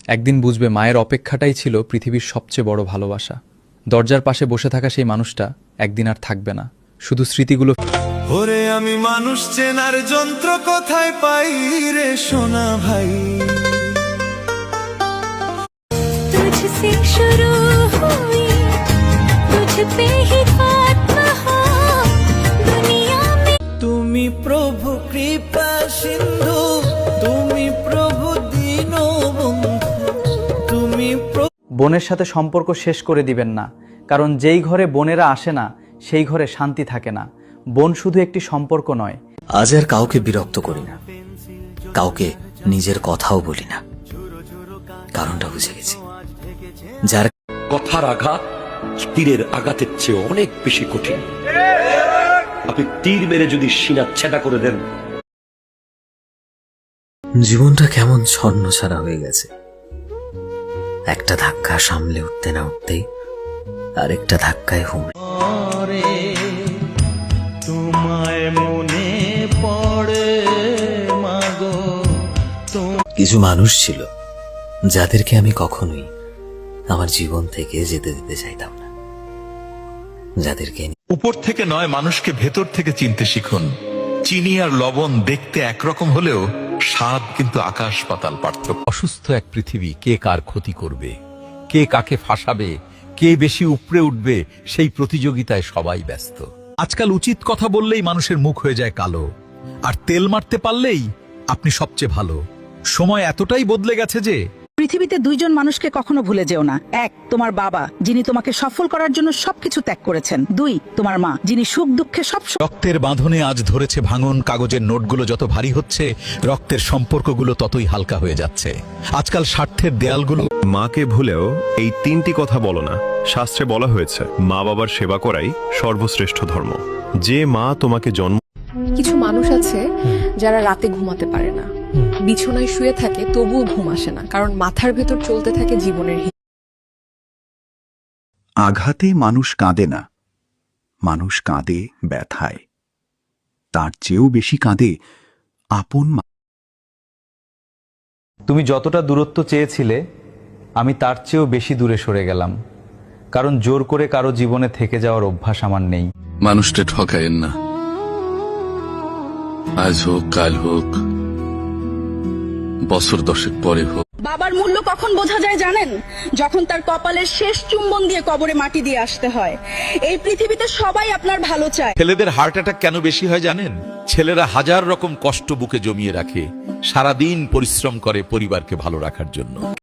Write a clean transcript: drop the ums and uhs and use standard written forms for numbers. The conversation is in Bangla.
একদিন বুঝবে মায়ের অপেক্ষাটাই ছিল পৃথিবীর সবচেয়ে বড় ভালোবাসা। দরজার পাশে বসে থাকা সেই মানুষটা একদিন আর থাকবে না, শুধু স্মৃতিগুলো। ওরে আমি মানুষ চেনার যন্ত্র কোথায় পাই রে সোনা ভাই। तुझसे शुरू हुई तुझ पे ही खात्मा हो दुनिया में। তুমি প্রভু কৃপা সিন্ধু, তুমি প্রভু দীনবন্ধু, তুমি বোনের সাথে সম্পর্ক শেষ করে দিবেন না, কারণ যেই ঘরে বোনেরা আসে না সেই ঘরে শান্তি থাকে না। বোন শুধু একটি সম্পর্ক নয়। আজ আর কাউকে বিরক্ত করি না, কাউকে নিজের কথাও বলি না। কারণটা বুঝে গেছি, যার কথার আঘাত তীরের আঘাতের চেয়ে অনেক বেশি কঠিন। আপনি তীর মেরে যদি সিনা ছেঁটা করে দেন। জীবনটা কেমন ছন্ন ছাড়া হয়ে গেছে। একটা ধাক্কা সামলে উঠতে না উঠতেই আরেকটা ধাক্কায় হুমড়ি। তোমায় মনে পড়ে মাগো। কিছু মানুষ ছিল যাদেরকে আমি কখনোই আমার জীবন থেকে যেতে দিতে চাইতাম না, যাদেরকে উপর থেকে নয়, মানুষকে ভেতর থেকে চিনতে শিখুন। চিনি আর লবণ দেখতে একরকম হলেও স্বাদ কিন্তু আকাশ পাতাল পার্থক্য। অসুস্থ এক পৃথিবী, কে কার ক্ষতি করবে, কে কাকে ফাঁসাবে, কে বেশি উপরে উঠবে, সেই প্রতিযোগিতায় সবাই ব্যস্ত। আজকাল উচিত কথা বললেই মানুষের মুখ হয়ে যায় কালো, আর তেল মারতে পারলেই আপনি সবচেয়ে ভালো। সময় এতটাই বদলে গেছে যে পৃথিবীতে দুইজন মানুষকে কখনো ভুলে যেও না। এক, তোমার বাবা, যিনি তোমাকে সফল করার জন্য সবকিছু ত্যাগ করেছেন। দুই, তোমার মা, যিনি সুখ দুঃখে সব। রক্তের বাঁধনে আজ ধরেছে ভাঙন, কাগজের নোটগুলো যত ভারী হচ্ছে, রক্তের সম্পর্কগুলো ততই হালকা হয়ে যাচ্ছে। আজকাল স্বার্থের দেয়ালগুলো। মাকে ভুলেও এই তিনটি কথা বলো না। শাস্ত্রে বলা হয়েছে মা বাবার সেবা করাই সর্বশ্রেষ্ঠ ধর্ম। যে মা তোমাকে জন্ম। কিছু মানুষ আছে যারা রাতে ঘুমাতে পারে না, বিছানায় শুয়ে থাকে তবুও ঘুম আসে না, কারণ মাথার ভেতর চলতে থাকে জীবনের। আঘাতে মানুষ কাঁদে না, মানুষ কাঁদে ব্যথায়। তার চেয়েও বেশি কাঁদে আপন মা। তুমি যতটা দূরত্ব চেয়েছিলে আমি তার চেয়েও বেশি দূরে সরে গেলাম, কারণ জোর করে কারো জীবনে থেকে যাওয়ার অভ্যাস আমার নেই। মানুষটা ঠকায়েন না, আজ হোক কাল হোক বছর দশেক পরে হোক। বাবার মূল্য কখন বোঝা যায় জানেন? যখন তার কপালের শেষ চুম্বন দিয়ে কবরে মাটি দিয়ে আসতে হয়। এই পৃথিবীতে সবাই আপনার ভালো চায়। ছেলেদের হার্ট অ্যাটাক কেন বেশি হয় জানেন? ছেলেরা হাজার রকম কষ্ট বুকে জমিয়ে রাখে, সারাদিন পরিশ্রম করে পরিবারকে ভালো রাখার জন্য।